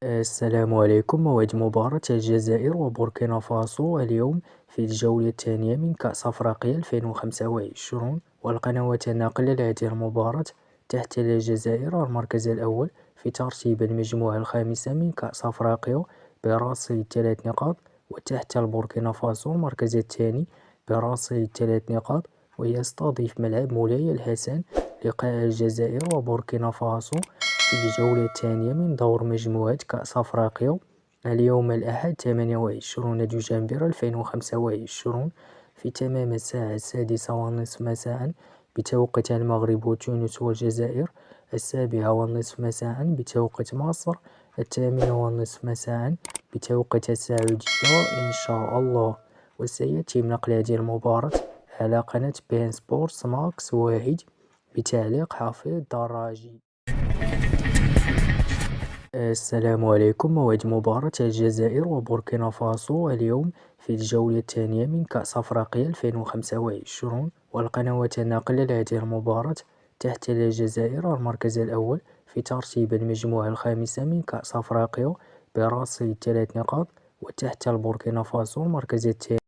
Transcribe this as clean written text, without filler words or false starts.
السلام عليكم. موعد مباراة الجزائر وبوركينا فاسو اليوم في الجولة الثانية من كأس أفريقيا 2025، والقنوات الناقلة لهذه المباراة تحتل الجزائر المركز الأول في ترتيب المجموعة الخامسة من كأس أفريقيا برصيد 3 نقاط، وتحتل بوركينا فاسو المركز الثاني برصيد 3 نقاط، ويستضيف ملعب مولاي الحسن لقاء الجزائر وبوركينا فاسو في الجولة الثانية من دور مجموعة كأس أفريقيا اليوم الأحد 28 دجنبر 2025 في تمام الساعة 6:30 مساء بتوقيت المغرب وتونس والجزائر، 7:30 مساء بتوقيت مصر، 8:30 مساء بتوقيت السعودية إن شاء الله. وسيتم نقل هذه المباراة على قناة بين سبورتس ماكس 1 بتعليق حفيظ دراجي. السلام عليكم. موعد مباراة الجزائر وبوركينا فاسو اليوم في الجولة الثانية من كأس أفريقيا 2025، والقنوات الناقلة لهذه المباراة تحتل الجزائر المركز الأول في ترتيب المجموعة الخامسة من كأس أفريقيا برصيد 3 نقاط، وتحتل بوركينا فاسو المركز الثاني